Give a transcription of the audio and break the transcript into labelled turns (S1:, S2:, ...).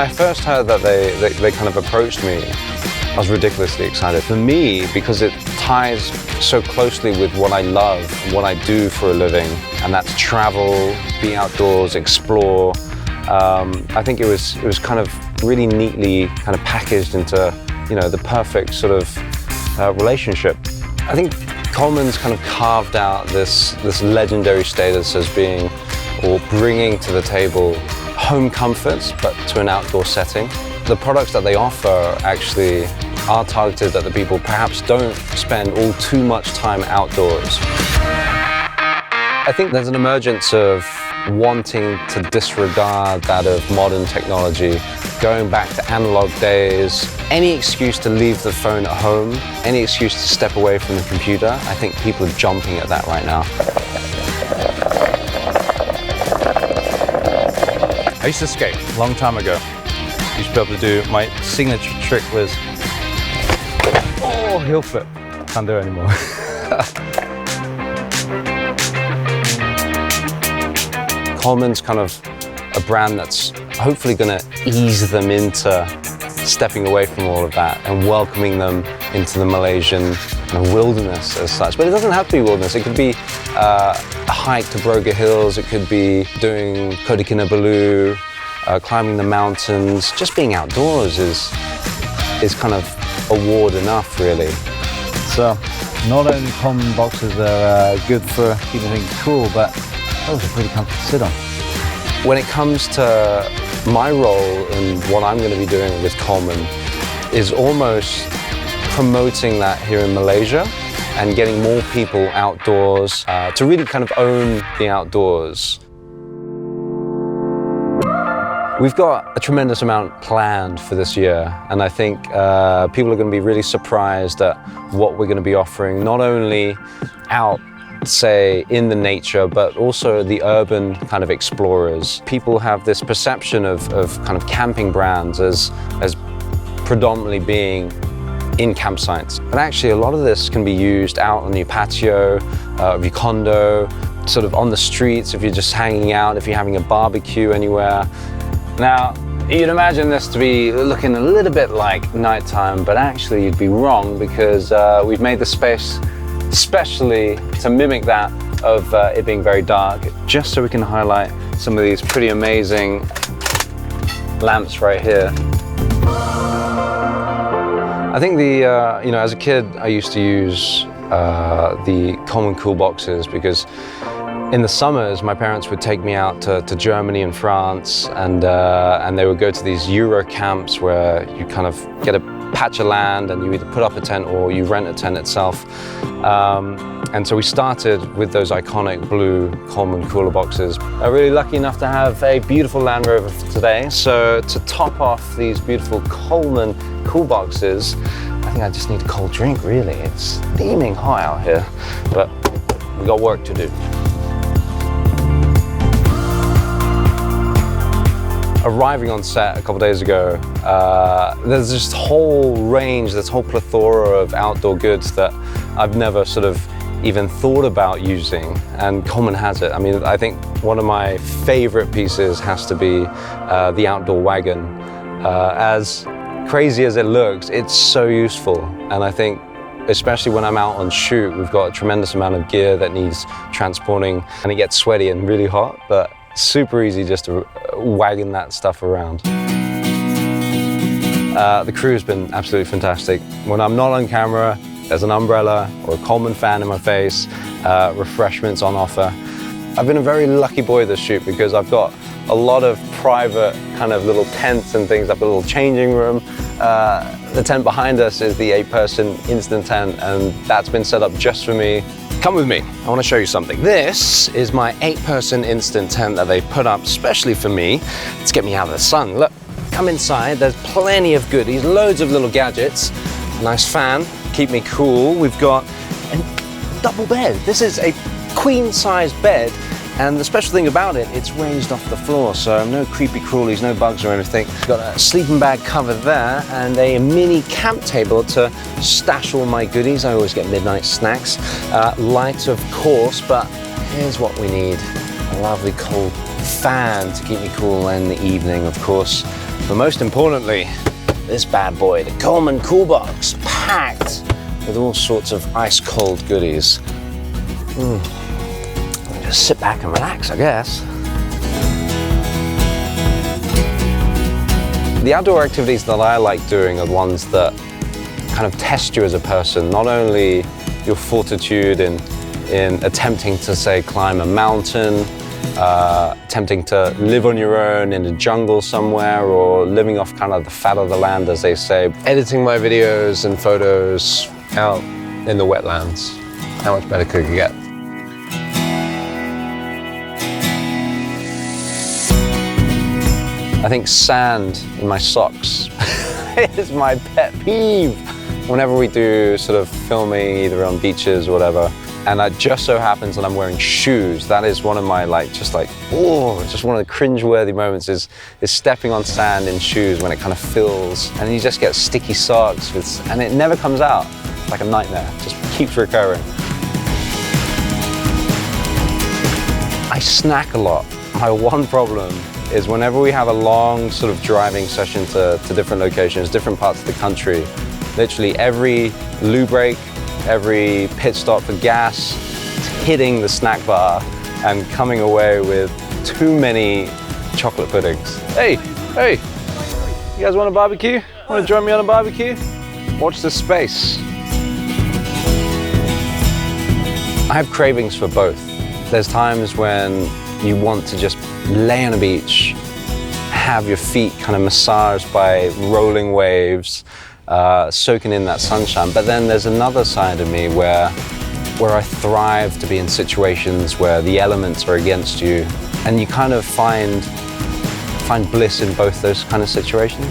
S1: I first heard that they kind of approached me, I was ridiculously excited. For me, because it ties so closely with what I love, what I do for a living, and that's travel, be outdoors, explore. I think it was kind of really neatly kind of packaged into, you know, the perfect sort of relationship. I think Coleman's kind of carved out this legendary status as being, or bringing to the table, home comforts, but to an outdoor setting. The products that they offer actually are targeted at the people perhaps don't spend all too much time outdoors. I think there's an emergence of wanting to disregard that of modern technology, going back to analog days. Any excuse to leave the phone at home, any excuse to step away from the computer, I think people are jumping at that right now.
S2: I used to skate a long time ago. Used to be able to do, my signature trick was, oh, heel flip. Can't do it anymore.
S1: Coleman's kind of a brand that's hopefully going to ease them into stepping away from all of that and welcoming them into the Malaysian kind of wilderness as such. But it doesn't have to be wilderness. It could be a hike to Broga Hills. It could be doing Kota Kinabalu, climbing the mountains. Just being outdoors is kind of award enough, really.
S2: So, not only Coleman boxes are good for keeping things cool, but those are pretty comfortable to sit on.
S1: When it comes to my role and what I'm going to be doing with Coleman is almost promoting that here in Malaysia and getting more people outdoors to really kind of own the outdoors. We've got a tremendous amount planned for this year, and I think people are going to be really surprised at what we're going to be offering, not only out, say, in the nature, but also the urban kind of explorers. People have this perception of kind of camping brands as predominantly being in campsites. But actually a lot of this can be used out on your patio, of your condo, sort of on the streets if you're just hanging out, if you're having a barbecue anywhere. Now, you'd imagine this to be looking a little bit like nighttime, but actually you'd be wrong, because we've made the space especially to mimic that of it being very dark, just so we can highlight some of these pretty amazing lamps right here. I think you know, as a kid, I used to use the Coleman Cool Boxes because in the summers, my parents would take me out to Germany and France, and they would go to these Euro camps where you kind of get a patch of land and you either put up a tent or you rent a tent itself. And so we started with those iconic blue Coleman cooler boxes. I'm really lucky enough to have a beautiful Land Rover for today. So to top off these beautiful Coleman cool boxes, I think I just need a cold drink, really. It's steaming hot out here, but we got work to do. Arriving on set a couple days ago, there's this whole range, this whole plethora of outdoor goods that I've never sort of even thought about using, and Coleman has it. I mean, I think one of my favorite pieces has to be the outdoor wagon. As crazy as it looks, it's so useful, and I think especially when I'm out on shoot, we've got a tremendous amount of gear that needs transporting, and it gets sweaty and really hot, but super easy just to wagon that stuff around. The crew's been absolutely fantastic. When I'm not on camera, there's an umbrella or a Coleman fan in my face, refreshments on offer. I've been a very lucky boy this shoot because I've got a lot of private kind of little tents and things, like a little changing room. The tent behind us is the 8-person instant tent, and that's been set up just for me. Come with me, I want to show you something. This is my 8-person instant tent that they put up specially for me. Let's get me out of the sun. Look, come inside, there's plenty of goodies, loads of little gadgets. Nice fan, keep me cool. We've got a double bed. This is a queen-size bed, and the special thing about it, it's raised off the floor, so no creepy crawlies, no bugs or anything. We've got a sleeping bag cover there, and a mini camp table to stash all my goodies. I always get midnight snacks. Light, of course, but here's what we need. A lovely cold fan to keep me cool in the evening, of course. But most importantly, this bad boy, the Coleman Cool Box, packed with all sorts of ice-cold goodies. Just sit back and relax, I guess. The outdoor activities that I like doing are ones that kind of test you as a person, not only your fortitude in attempting to, say, climb a mountain, attempting to live on your own in a jungle somewhere, or living off kind of the fat of the land, as they say.
S3: Editing my videos and photos out in the wetlands. How much better could it get?
S1: I think sand in my socks is my pet peeve. Whenever we do sort of filming, either on beaches or whatever, and it just so happens that I'm wearing shoes, that is one of my just one of the cringe-worthy moments is stepping on sand in shoes when it kind of fills, and you just get sticky socks, and it never comes out. It's like a nightmare, it just keeps recurring. I snack a lot. My one problem is whenever we have a long sort of driving session to different locations, different parts of the country, literally every loo break, every pit stop for gas, hitting the snack bar and coming away with too many chocolate puddings. Hey, you guys want a barbecue? Want to join me on a barbecue? Watch this space. I have cravings for both. There's times when you want to just lay on a beach, have your feet kind of massaged by rolling waves, soaking in that sunshine. But then there's another side of me where I thrive to be in situations where the elements are against you, and you kind of find bliss in both those kind of situations.